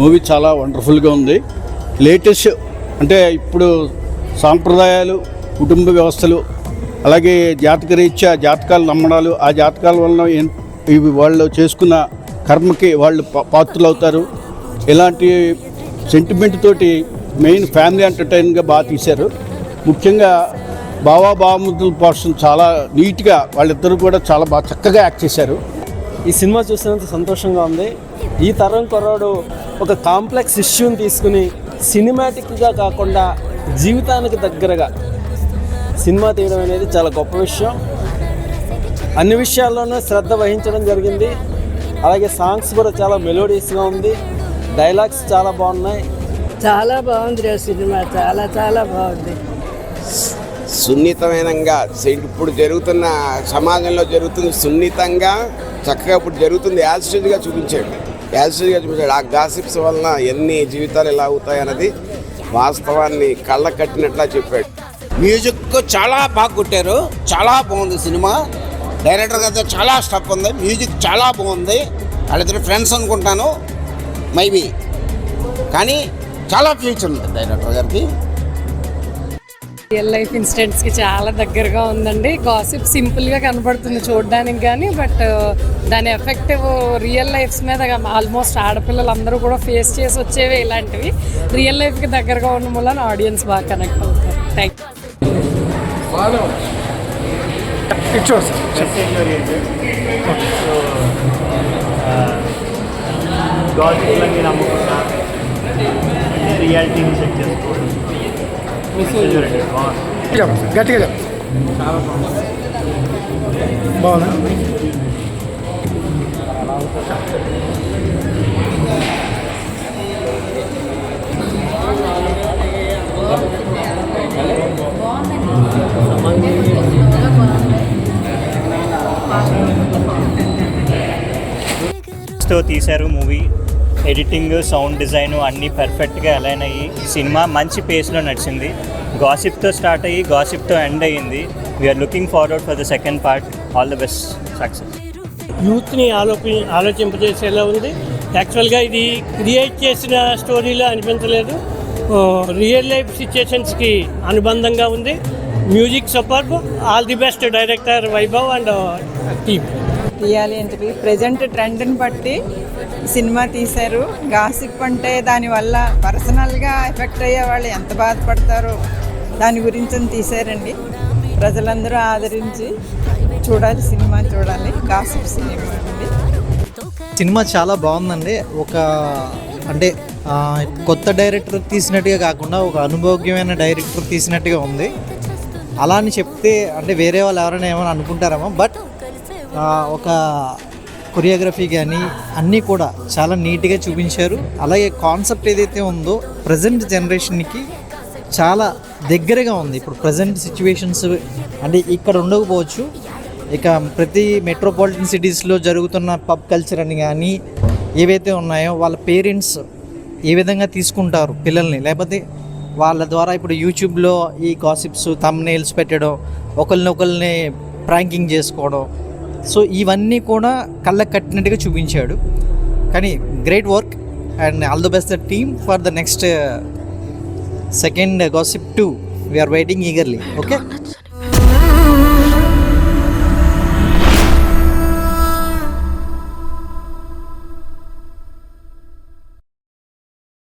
Movie చాలా వండర్ఫుల్గా ఉంది. Latest అంటే ఇప్పుడు సాంప్రదాయాలు, కుటుంబ వ్యవస్థలు, అలాగే జాతకరీత్యా జాతకాలు నమ్మడాలు, ఆ జాతకాల వలన ఇవి వాళ్ళు చేసుకున్న కర్మకి వాళ్ళు పాత్రలు అవుతారు. ఇలాంటి సెంటిమెంట్ తోటి మెయిన్ ఫ్యామిలీ ఎంటర్టైన్గా బాగా తీశారు. ముఖ్యంగా బావముద్దుల పోర్షన్ చాలా నీట్గా వాళ్ళిద్దరూ కూడా చాలా బాగా చక్కగా యాక్ట్ చేశారు. ఈ సినిమా చూసినంత సంతోషంగా ఉంది. ఈ తరం కుర్రాడు ఒక కాంప్లెక్స్ ఇష్యూని తీసుకుని సినిమాటిక్గా కాకుండా జీవితానికి దగ్గరగా సినిమా తీయడం అనేది చాలా గొప్ప విషయం. అన్ని విషయాల్లోనూ శ్రద్ధ వహించడం జరిగింది. అలాగే సాంగ్స్ కూడా చాలా మెలోడియస్గా ఉంది. డైలాగ్స్ చాలా బాగున్నాయి. చాలా బాగుంది సినిమా, చాలా చాలా బాగుంది. సున్నితమైనగా ఇప్పుడు జరుగుతున్న సమాజంలో జరుగుతుంది సున్నితంగా చక్కగా ఇప్పుడు జరుగుతుంది యాజిటేజ్గా చూపించాడు. ఆ గాసిప్స్ వలన ఎన్ని జీవితాలు ఎలా అవుతాయన్నది వాస్తవాన్ని కళ్ళ కట్టినట్లా చెప్పాడు. మ్యూజిక్ చాలా బాగా కొట్టారు, చాలా బాగుంది సినిమా. డైరెక్టర్ గారితో చాలా స్టఫ్ ఉంది, మ్యూజిక్ చాలా బాగుంది. వాళ్ళిద్దరు ఫ్రెండ్స్ అనుకుంటాను మైబీ, కానీ చాలా ఫ్యూచర్ ఉంది డైరెక్టర్ గారికి. రియల్ లైఫ్ ఇన్సిడెంట్స్కి చాలా దగ్గరగా ఉందండి. గాసిప్ సింపుల్గా కనపడుతుంది చూడడానికి, కానీ బట్ దాని ఎఫెక్టివ్ రియల్ లైఫ్స్ మీద ఆల్మోస్ట్ ఆడపిల్లలు అందరూ కూడా ఫేస్ చేసి వచ్చేవి ఇలాంటివి. రియల్ లైఫ్కి దగ్గరగా ఉన్న వల్ల ఆడియన్స్ బాగా కనెక్ట్ అవుతారు. థ్యాంక్ రియాలిటీని చెక్ చేసుకోవడం గట్టిగా బాగుంది. తీశారు మూవీ. ఎడిటింగ్, సౌండ్ డిజైన్ అన్నీ పర్ఫెక్ట్గా అలైన్ అయ్యి సినిమా మంచి పేస్లో నడిచింది. గాసిప్తో స్టార్ట్ అయ్యి గాసిప్తో ఎండ్ అయ్యింది. We are looking forward for the second part. All the best, success. యూత్ని ఆలోచింపజేసేలా ఉంది. యాక్చువల్గా ఇది క్రియేట్ చేసిన స్టోరీలో అనిపించలేదు, రియల్ లైఫ్ సిచ్యుయేషన్స్కి అనుబంధంగా ఉంది. Music superb. All the best director Vaibhav and team. తీయాలి అంటే ప్రజెంట్ ట్రెండ్ని బట్టి సినిమా తీశారు. గాసిప్ అంటే దానివల్ల పర్సనల్గా ఎఫెక్ట్ అయ్యే వాళ్ళు ఎంత బాధపడతారో దాని గురించి తీశారండి. ప్రజలందరూ ఆదరించి చూడాలి, సినిమా చూడాలి. గాసిప్ సినిమా అండి. సినిమా చాలా బాగుందండి. ఒక అంటే కొత్త డైరెక్టర్ తీసినట్టుగా కాకుండా ఒక అనుభవజ్ఞమైన డైరెక్టర్ తీసినట్టుగా ఉంది. అలా అని చెప్తే అంటే వేరే వాళ్ళు ఎవరైనా ఏమైనా అనుకుంటారేమో, బట్ ఒక కొరియోగ్రఫీ కానీ అన్నీ కూడా చాలా నీట్గా చూపించారు. అలాగే కాన్సెప్ట్ ఏదైతే ఉందో ప్రజెంట్ జనరేషన్కి చాలా దగ్గరగా ఉంది. ఇప్పుడు ప్రజెంట్ సిచ్యువేషన్స్ అంటే ఇక్కడ ఉండకపోవచ్చు, ఇక ప్రతి మెట్రోపాలిటన్ సిటీస్లో జరుగుతున్న పబ్ కల్చర్ అని కానీ ఏవైతే ఉన్నాయో వాళ్ళ పేరెంట్స్ ఏ విధంగా తీసుకుంటారు పిల్లల్ని, లేకపోతే వాళ్ళ ద్వారా ఇప్పుడు యూట్యూబ్లో ఈ గాసిప్స్, థంబ్నెయిల్స్ పెట్టడం, ఒకరిని ప్రాంకింగ్ చేసుకోవడం, సో ఇవన్నీ కూడా కళ్ళకు కట్టినట్టుగా చూపించాడు. కానీ great work and all the best the team for the next second gossip 2. We are waiting eagerly. Okay.